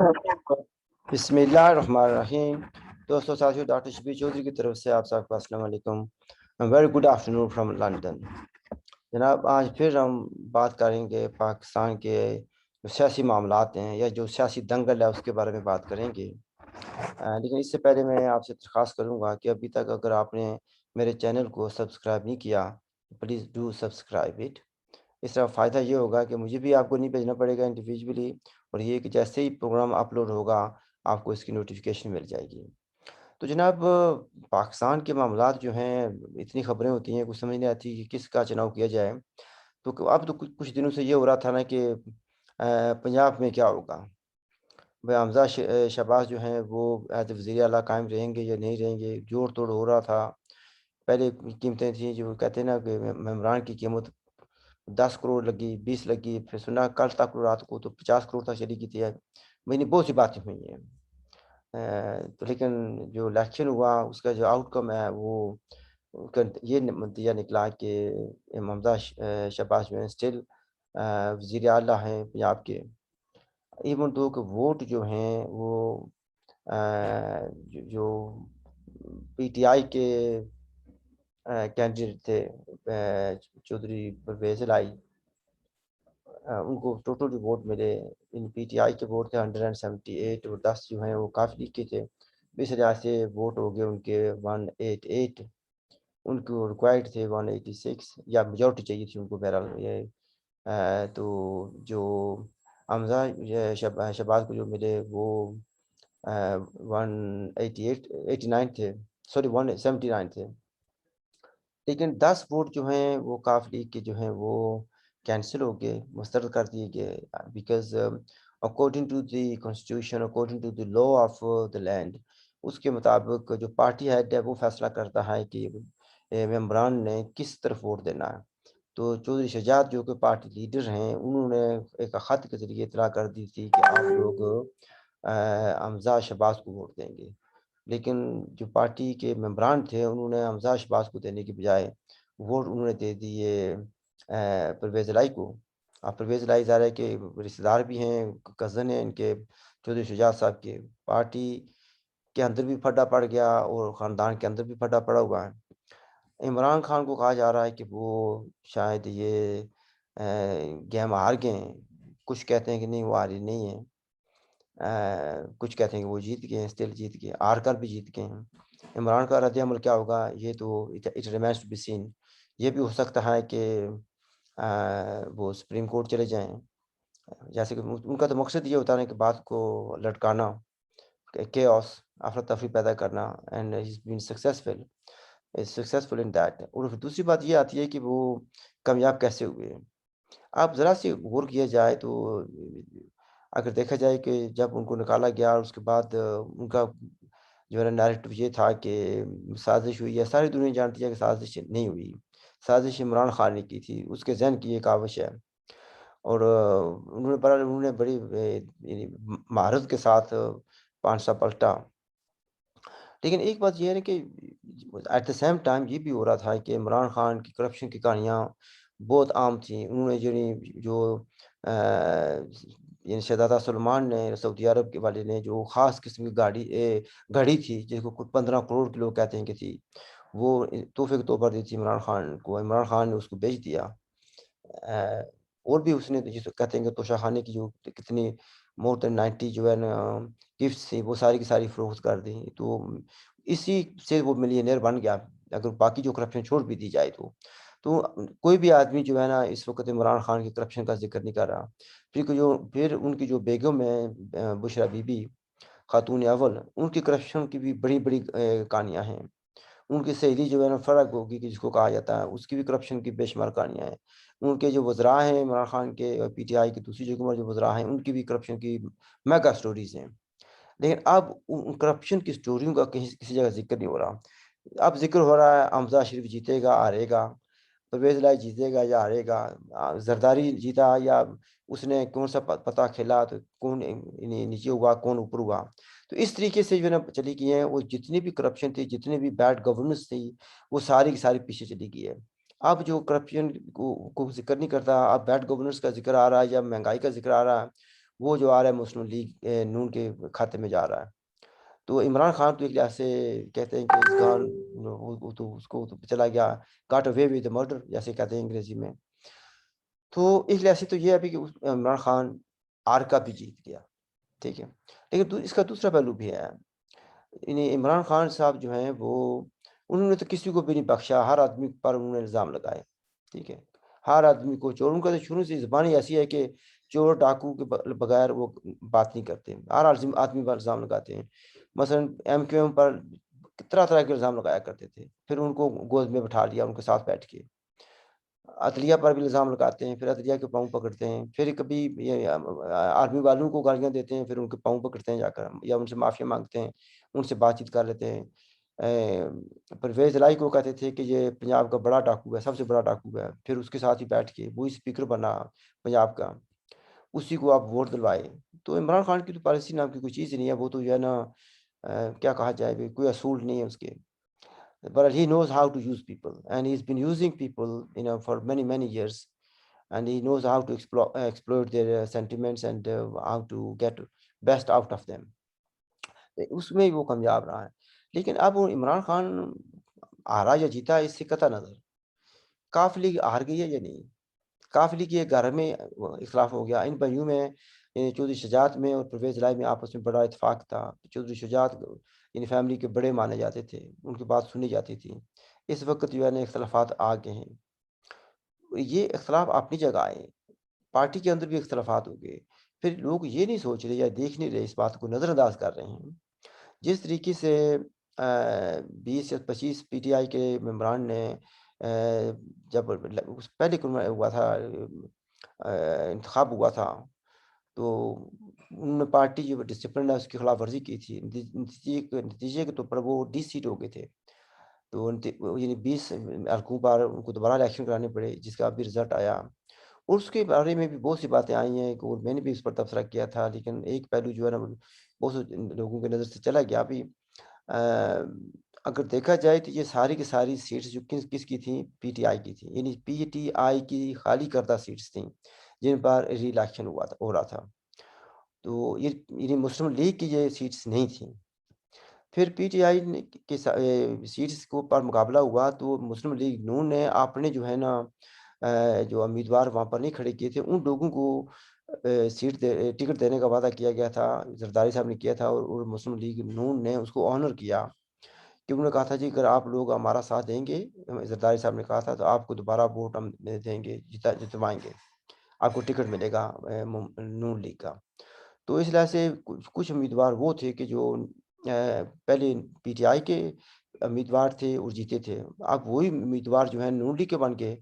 بسم اللہ الرحمن الرحیم. دوستوں ساتھیوں، ڈاکٹر شبیر چودھری کی طرف سے آپ سب کو السلام علیکم. Very good afternoon from London. جناب، آج پھر ہم بات کریں گے پاکستان کے جو سیاسی معاملات ہیں یا جو سیاسی دنگل ہے اس کے بارے میں بات کریں گے. لیکن اس سے پہلے میں آپ سے درخواست کروں گا کہ ابھی تک اگر آپ نے میرے چینل کو سبسکرائب نہیں کیا، پلیز ڈو سبسکرائب اٹ. اس طرح فائدہ یہ ہوگا کہ مجھے بھی آپ کو نہیں بھیجنا پڑے گا انڈیویجولی، اور یہ کہ جیسے ہی پروگرام اپلوڈ ہوگا آپ کو اس کی نوٹیفیکیشن مل جائے گی. تو جناب، پاکستان کے معاملات جو ہیں، اتنی خبریں ہوتی ہیں، کچھ سمجھ نہیں آتی کہ کس کا چناؤ کیا جائے. تو اب تو کچھ دنوں سے یہ ہو رہا تھا نا کہ پنجاب میں کیا ہوگا. بھائی حمزہ شہباز جو ہیں وہ ایز وزیر اعلیٰ قائم رہیں گے یا نہیں رہیں گے، جوڑ توڑ ہو رہا تھا. پہلے قیمتیں تھیں جو کہتے ہیں نا کہ ممبران کی قیمت 10 کروڑ لگی، 20 لگی، پھر سنا کل تک رات کو تو 50 کروڑ تک چلی گئی تھی. میں بہت سی باتیں ہوئی ہیں. تو لیکن جو الیکشن ہوا اس کا جو آؤٹ کم ہے وہ یہ نتیجہ نکلا کہ حمزہ شہباز جو ہیں اسٹل وزیر اعلیٰ ہیں پنجاب کے. ایون دو کہ ووٹ جو ہیں وہ جو پی ٹی آئی کے کینڈیڈیٹ تھے چودھری پرویز الہی، ان کو ٹوٹل جو ووٹ ملے ان پی ٹی آئی کے ووٹ تھے 178، اور 10 جو ہیں وہ کافی لیگ کے تھے. اس وجہ سے ووٹ ہو گئے ان کے 188. ان کو ریکوائرڈ تھے 186 یا میجورٹی چاہیے تھی ان کو. بہرحال یہ تو جو حمزہ شہباز کو جو ملے وہ 189 تھے، سوری 179 تھے. لیکن 10 ووٹ جو ہیں وہ کاف لیگ کے جو ہیں وہ کینسل ہو گئے، مسترد کر دیے گئے. Because according to the constitution, according to the law of the land, اس کے مطابق جو پارٹی ہیڈ ہے وہ فیصلہ کرتا ہے کہ ممبران نے کس طرف ووٹ دینا ہے. تو چودھری شجاعت جو کہ پارٹی لیڈر ہیں، انہوں نے ایک خط کے ذریعے اطلاع کر دی تھی کہ آپ لوگ حمزہ شہباز کو ووٹ دیں گے. لیکن جو پارٹی کے ممبران تھے انہوں نے حمزہ شہباز کو دینے کی بجائے ووٹ انہوں نے دے دیے پرویز الہی کو. آپ پرویز الہی ظاہر ہے کہ رشتہ دار بھی ہیں، کزن ہیں ان کے چودھری شجاعت صاحب کے. پارٹی کے اندر بھی پھڈا پڑ گیا اور خاندان کے اندر بھی پھڈا پڑا ہوا ہے. عمران خان کو کہا جا رہا ہے کہ وہ شاید یہ گیم ہار گئے ہیں. کچھ کہتے ہیں کہ نہیں وہ ہاری نہیں ہیں، کچھ کہتے ہیں کہ وہ جیت گئے ہیں، اسٹل جیت گئے، ہار کر بھی جیت گئے ہیں. عمران کا رد عمل کیا ہوگا یہ تو it remains to be seen. یہ بھی ہو سکتا ہے کہ وہ سپریم کورٹ چلے جائیں. جیسے کہ ان کا تو مقصد یہ ہوتا ہے کہ بات کو لٹکانا، کیوس، افراتفری پیدا کرنا. And he is been successful in that. اور دوسری بات یہ آتی ہے کہ وہ کامیاب کیسے ہوئے. آپ ذرا سی غور کیا جائے تو اگر دیکھا جائے کہ جب ان کو نکالا گیا اور اس کے بعد ان کا جو ہے نا نیریٹو یہ تھا کہ سازش ہوئی ہے، ساری دنیا جانتی ہے کہ سازش نہیں ہوئی. سازش عمران خان نے کی تھی، اس کے ذہن کی ایک کاوش ہے. اور انہوں نے بڑی مہارت کے ساتھ پانسا پلٹا. لیکن ایک بات یہ ہے کہ ایٹ دا سیم ٹائم یہ بھی ہو رہا تھا کہ عمران خان کی کرپشن کی کہانیاں بہت عام تھیں. انہوں نے جو یعنی شہزادہ سلمان نے سعودی عرب کے والے نے جو خاص قسم کی گھڑی تھی جس کو 15 کروڑ کے لوگ کہتے ہیں کہ تھی، وہ تحفے کے طور پر دی تھی عمران خان کو. عمران خان نے اس کو بیچ دیا. اور بھی اس نے جس کہتے ہیں کہ توشہ خانے کی جو کتنی مور دین 90 جو ہے نا گفٹس تھی وہ ساری کی ساری فروخت کر دیں. تو اسی سے وہ ملینئر بن گیا، اگر باقی جو کرپشن چھوڑ بھی دی جائے تو کوئی بھی آدمی جو ہے نا اس وقت عمران خان کی کرپشن کا ذکر نہیں کر رہا. پھر ان کی جو بیگم ہے بشرا بی بی خاتون اول، ان کی کرپشن کی بھی بڑی بڑی کہانیاں ہیں. ان کی سہیلی جو ہے نا فرق ہوگی کہ جس کو کہا جاتا ہے، اس کی بھی کرپشن کی بے شمار کہانیاں ہیں. ان کے جو وزراء ہیں عمران خان کے اور پی ٹی آئی کی دوسری جگہ جو وزراء ہیں ان کی بھی کرپشن کی میگا سٹوریز ہیں. لیکن اب ان کرپشن کی سٹوریوں کا کسی جگہ ذکر نہیں ہو رہا. اب ذکر ہو رہا ہے حمزہ شریف جیتے گا ہارے گا، پرویز الہی جیتے گا یا ہارے گا، زرداری جیتا یا اس نے کون سا پتہ کھیلا تو کون نیچے ہوا کون اوپر ہوا. تو اس طریقے سے جو ہے نا چلی گئی ہیں. وہ جتنی بھی کرپشن تھی، جتنی بھی بیڈ گورننس تھی، وہ ساری کی ساری پیچھے چلی گئی ہے. اب جو کرپشن کو ذکر نہیں کرتا، اب بیڈ گورننس کا ذکر آ رہا ہے یا مہنگائی کا ذکر آ رہا ہے، وہ جو آ رہا ہے مسلم لیگ نون کے کھاتے میں جا رہا ہے. تو عمران خان تو ایک لحاظ سے کہتے ہیں کہ اس گان وہ تو اس کو تو چلا گیا, گاٹ اوے ود مرڈر جیسے کہتے ہیں انگریزی میں. تو ایک لحاظ سے تو یہ ابھی کہ عمران خان آرکا بھی جیت گیا, ٹھیک ہے. لیکن اس کا دوسرا پہلو بھی ہے. یعنی عمران خان صاحب جو ہیں وہ انہوں نے تو کسی کو بھی نہیں بخشا, ہر آدمی پر انہوں نے الزام لگائے, ٹھیک ہے. ہر آدمی کو چور, ان کا تو شروع سے زبان ایسی ہے کہ چور ڈاکو کے بغیر وہ بات نہیں کرتے, ہر آدمی پر الزام لگاتے ہیں. مثلا ایم کیو ایم پر طرح طرح کے الزام لگایا کرتے تھے, پھر ان کو گود میں بٹھا لیا ان کے ساتھ بیٹھ کے. عدلیہ پر بھی الزام لگاتے ہیں, پھر عدلیہ کے پاؤں پکڑتے ہیں, پھر کبھی آرمی والوں کو گالیاں دیتے ہیں, پھر ان کے پاؤں پکڑتے ہیں جا کر, یا ان سے معافی مانگتے ہیں, ان سے بات چیت کر لیتے ہیں. پرویز الہی کو کہتے تھے کہ یہ پنجاب کا بڑا ڈاکو ہے, سب سے بڑا ڈاکو ہے, پھر اس کے ساتھ ہی بیٹھ کے وہی اسپیکر بنا پنجاب کا, اسی کو آپ ووٹ دلوائے. تو عمران خان کی تو پالیسی نام کی کوئی چیز نہیں ہے, وہ تو جو ہے نا کیا کہا جائے, کوئی اصول نہیں ہے اس کے. But he knows how to use people, and he's been using people, for many years, and he knows how to exploit their sentiments and how to get best out of them. اس میں وہ کامیاب رہا ہے. لیکن اب وہ عمران خان ہارا یا جیتا اس سے قطع نظر, کاف لیگ ہار گئی ہے یا نہیں. کاف لیگ کے گھر میں اختلاف ہو گیا ان بھائیوں میں, چودھری شجاعت میں اور پرویز الہی میں آپس میں بڑا اتفاق تھا. چودھری شجاعت یعنی فیملی کے بڑے مانے جاتے تھے, ان کی بات سنی جاتی تھی. اس وقت جو ہے نا اختلافات آ گئے ہیں. یہ اختلاف اپنی جگہ آئے, پارٹی کے اندر بھی اختلافات ہو گئے. پھر لوگ یہ نہیں سوچ رہے یا دیکھ نہیں رہے, اس بات کو نظر انداز کر رہے ہیں. جس طریقے سے 20 یا 25 پی ٹی آئی کے ممبران نے جب پہلے ہوا تھا انتخاب ہوا تھا, تو انہوں نے پارٹی جو ڈسپلن ہے اس کی خلاف ورزی کی تھی. نتیجے کے طور پر وہ 20 سیٹ ہو گئے تھے. تو یعنی 20 حلقوں پر ان کو دوبارہ الیکشن کرانے پڑے, جس کا ابھی رزلٹ آیا. اور اس کے بارے میں بھی بہت سی باتیں آئی ہیں, اور میں نے بھی اس پر تبصرہ کیا تھا. لیکن ایک پہلو جو ہے نا بہت سے لوگوں کی نظر سے چلا گیا. ابھی اگر دیکھا جائے تو یہ ساری کی ساری سیٹس جو کس کی تھیں, پی ٹی آئی کی تھیں. یعنی پی ٹی آئی کی خالی کردہ سیٹس تھیں جن پر ری الیکشن ہو رہا تھا. تو یہ مسلم لیگ کی یہ سیٹس نہیں تھیں. پھر پی ٹی آئی کے سیٹس کو پر مقابلہ ہوا تو مسلم لیگ نون نے اپنے جو ہے نا جو امیدوار وہاں پر نہیں کھڑے کیے تھے, ان لوگوں کو ٹکٹ دینے کا وعدہ کیا گیا تھا, زرداری صاحب نے کیا تھا, اور مسلم لیگ نون نے اس کو آنر کیا. کہ انہوں نے کہا تھا جی اگر آپ لوگ ہمارا ساتھ دیں گے, زرداری صاحب نے کہا تھا, تو آپ کو دوبارہ ووٹ ہم دیں گے, جتوائیں گے, آپ کو ٹکٹ ملے گا نون لیگ کا. تو اس لحاظ سے کچھ امیدوار وہ تھے کہ جو پہلے پی ٹی آئی کے امیدوار تھے اور جیتے تھے. اب وہی امیدوار جو ہیں نون لیگ کے بن گئے.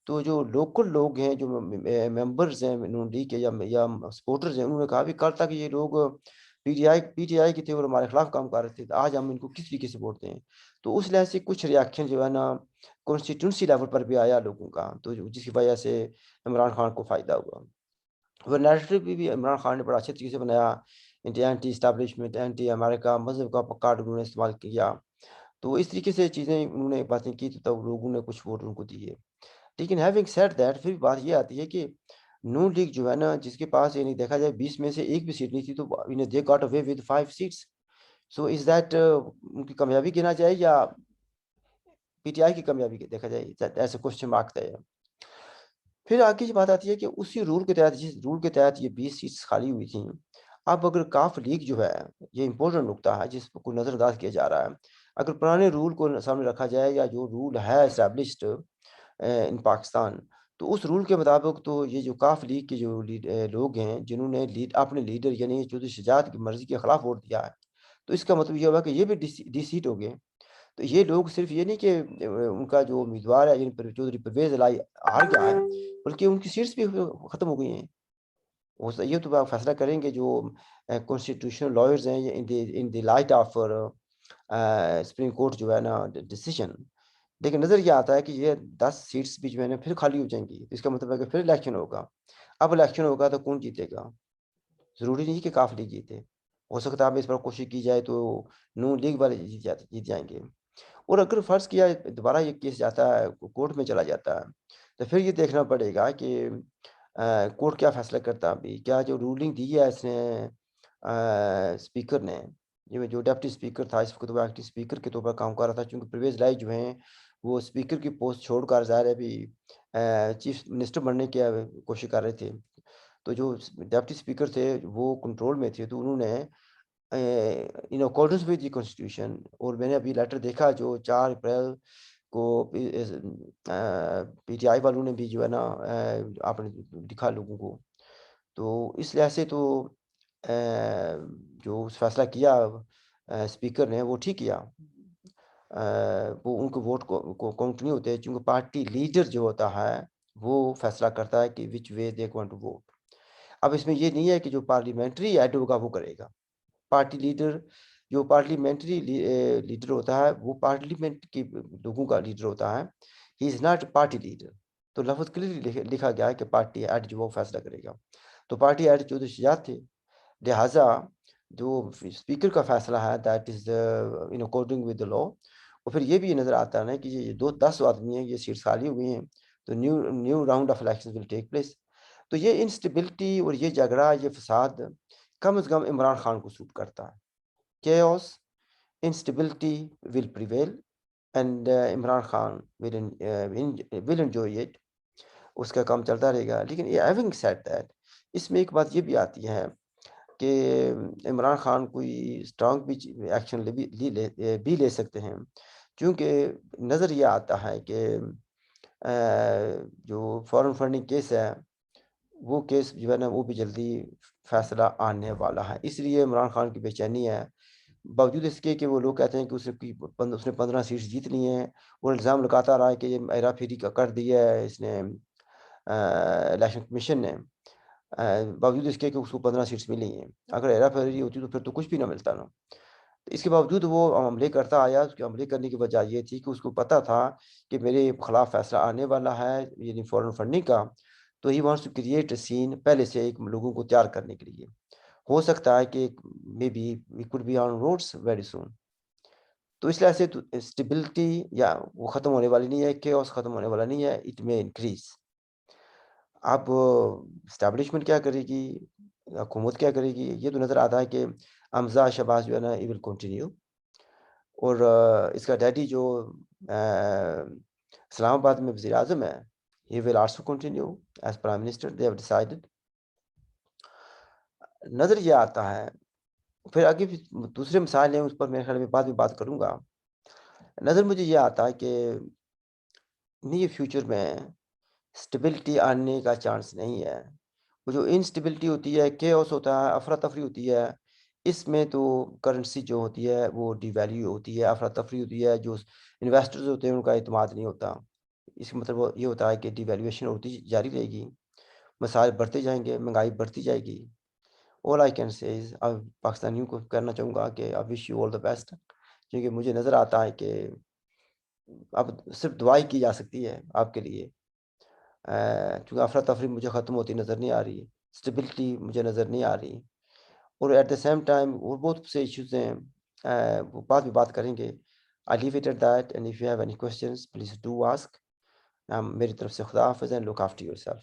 تو جو لوکل لوگ ہیں, جو ممبرز ہیں نون لیگ کے یا سپورٹرز ہیں, انہوں نے کہا بھی کل تک یہ لوگ پی ٹی آئی کے تھے اور ہمارے خلاف کام کر رہے تھے, آج ہم ان کو کس طریقے سے ووٹ دیں. تو اس لحاظ سے کچھ ریاکشن جو ہے نا کانسٹیٹیونسی لیول پر بھی آیا لوگوں کا, تو جس کی وجہ سے عمران خان کو فائدہ ہوا. وہ نیریٹو بھی عمران خان نے بڑا اچھے طریقے سے بنایا, اینٹی اسٹیبلشمنٹ, اینٹی امریکہ, مذہب کا کارڈ انہوں نے استعمال کیا. تو اس طریقے سے چیزیں انہوں نے باتیں کی, تو لوگوں نے کچھ ووٹ ان کو دیے. لیکن ہیونگ سیڈ دیٹ, پھر بات یہ آتی ہے کہ نون لیگ جو ہے نا, جس کے پاس یعنی دیکھا جائے 20 میں سے ایک بھی سیٹ نہیں تھی, تو انہیں they got away with 5 seats. So is that ان کی کامیابی گنا جائے یا پی ٹی آئی کی کامیابی دیکھا جائے, ایسے کوشچن مارک ہے. پھر آگے یہ بات آتی ہے کہ اسی رول کے تحت, جس رول کے تحت یہ 20 سیٹس خالی ہوئی تھیں, اب اگر کاف لیگ جو ہے, یہ امپورٹنٹ نقطہ ہے جس کو نظر انداز کیا جا رہا ہے, اگر پرانے رول کو سامنے رکھا جائے یا جو رول ہے اسٹیبلشڈ ان پاکستان, تو اس رول کے مطابق تو یہ جو کاف لیگ کے جو لوگ ہیں جنہوں نے اپنے لیڈر یعنی چودھری شجاعت کی مرضی کے خلاف ووٹ دیا ہے, تو اس کا مطلب یہ ہوا کہ یہ بھی ڈی سیٹ ہو گئے. تو یہ لوگ صرف یہ نہیں کہ ان کا جو امیدوار ہے یعنی چودھری پرویز الہی ہار گیا ہے, بلکہ ان کی سیٹس بھی ختم ہو گئی ہیں. یہ تو آپ فیصلہ کریں گے جو کانسٹیٹیوشنل لائرز ہیں in the light of supreme court جو ہے نا ڈیسیجن. لیکن نظر یہ آتا ہے کہ یہ 10 سیٹس بھی جو ہے نا پھر خالی ہو جائیں گی. اس کا مطلب ہے کہ پھر الیکشن ہوگا. اب الیکشن ہوگا تو کون جیتے گا؟ ضروری نہیں کہ کاف لیگ جیتے, ہو سکتا ہے اس پر کوشش کی جائے تو نون لیگ والے جیت جائیں گے. اور اگر فرض کیا دوبارہ یہ کیس جاتا ہے کورٹ میں چلا جاتا ہے, تو پھر یہ دیکھنا پڑے گا کہ کورٹ کیا فیصلہ کرتا ابھی، کیا جو رولنگ دی ہے اس نے اسپیکر نے، یہ جو ڈپٹی اسپیکر تھا اس وقت وہ ایکٹنگ اسپیکر کے طور پر کام کر رہا تھا، چونکہ پرویز لائی جو ہیں وہ اسپیکر کی پوسٹ چھوڑ کر ظاہر ہے ابھی چیف منسٹر بننے کی کوشش کر رہے تھے، تو جو ڈپٹی اسپیکر تھے وہ کنٹرول میں تھے، تو انہوں نے in accordance with the constitution, اور میں نے ابھی لیٹر دیکھا جو 4 اپریل کو پی ٹی آئی والوں نے بھی جو ہے نا آپ نے دکھا لوگوں کو، تو اس لحاظ سے تو جو فیصلہ کیا اسپیکر نے وہ ٹھیک کیا، وہ ان کو ووٹ کو کاؤنٹ نہیں ہوتے، چونکہ پارٹی لیڈر جو ہوتا ہے وہ فیصلہ کرتا ہے کہ وچ وے دے وانٹ ٹو ووٹ۔ اب اس میں یہ نہیں ہے کہ جو پارلیمنٹری ہیڈ ہوگا وہ کرے گا، پارٹی لیڈر جو پارلیمنٹری لیڈر ہوتا ہے وہ پارلیمنٹ کے لوگوں کا لیڈر ہوتا ہے، ہی از ناٹ پارٹی لیڈر، تو لفظ کلیئرلی لکھا گیا ہے کہ پارٹی ہیڈ جو وہ فیصلہ کرے گا، تو پارٹی ہیڈ چودھری شجاعت تھے، لہٰذا جو اسپیکر کا فیصلہ ہے that is in according with the law, اور پھر یہ بھی نظر آتا ہے نا کہ یہ 10 آدمی ہیں، یہ سیٹس خالی ہوئی ہیں، تو new round of election will take place, تو یہ انسٹیبلٹی اور یہ جھگڑا، یہ فساد کم از کم عمران خان کو سوٹ کرتا ہے، chaos, instability will prevail and Imran Khan will enjoy it، اس کا کام چلتا رہے گا، لیکن having said that اس میں ایک بات یہ بھی آتی ہے کہ عمران خان کوئی اسٹرانگ بھی ایکشن بھی لے سکتے ہیں، کیونکہ نظر یہ آتا ہے کہ جو فارن فنڈنگ کیس ہے وہ کیس جو ہے نا وہ بھی جلدی فیصلہ آنے والا ہے، اس لیے عمران خان کی بے چینی ہے، باوجود اس کے کہ وہ لوگ کہتے ہیں کہ اس نے 15 سیٹس جیتنی ہیں، اور الزام لگاتا رہا ہے کہ یہ ہیرا پھیری کا کر دیا ہے اس نے الیکشن کمیشن نے، باوجود اس کے کہ اس کو 15 سیٹس ملی ہیں، اگر ہیرا پھیری ہوتی تو پھر تو کچھ بھی نہ ملتا نا، اس کے باوجود وہ عملے کرتا آیا، اس کے عملے کرنے کی وجہ یہ تھی کہ اس کو پتہ تھا کہ میرے خلاف فیصلہ آنے والا ہے یعنی فارن فنڈنگ کا، تو he wants to create a scene پہلے سے ایک لوگوں کو تیار کرنے کے لیے، ہو سکتا ہے کہ maybe we could be on roads very soon, تو اس لحاظ سے اسٹیبلٹی یا وہ ختم ہونے والی نہیں ہے، کیوس ختم ہونے والا نہیں ہے، اٹ میں انکریز۔ اب اسٹیبلشمنٹ کیا کرے گی، حکومت کیا کرے گی، یہ تو نظر آتا ہے کہ حمزہ شہباز جو ہے نا ای ول کنٹینیو، اور اس کا ڈیڈی جو اسلام آباد میں وزیر اعظم ہے، he will also continue as prime minister, they have decided. نظر یہ آتا ہے، پھر آگے بھی دوسرے مسائل ہیں اس پر میرے خیال میں بعد میں بات کروں گا، نظر مجھے یہ آتا ہے کہ نیئر فیوچر میں اسٹیبلٹی آنے کا چانس نہیں ہے، وہ جو انسٹیبلٹی ہوتی ہے، کیوس ہوتا ہے، افراتفری ہوتی ہے، اس میں تو کرنسی جو ہوتی ہے وہ ڈی ویلیو ہوتی ہے، افراتفری ہوتی ہے، جو انویسٹرز ہوتے ہیں ان کا اعتماد نہیں ہوتا، اس کا مطلب یہ ہوتا ہے کہ ڈی ویلیویشن ہوتی جاری رہے گی، مسائل بڑھتے جائیں گے، مہنگائی بڑھتی جائے گی، all I can say is اب پاکستانیوں کو کہنا چاہوں گا کہ I wish you all the best، کیونکہ مجھے نظر آتا ہے کہ اب صرف دعائی کی جا سکتی ہے آپ کے لیے، چونکہ افراتفری مجھے ختم ہوتی نظر نہیں آ رہی، اسٹیبلٹی مجھے نظر نہیں آ رہی، اور ایٹ دا سیم ٹائم اور بہت سے ایشوز ہیں، وہ بعد میں بات کریں گے۔ I leave it at that and if you have any questions please do ask۔ میری طرف سے خدا حافظ and look after yourself۔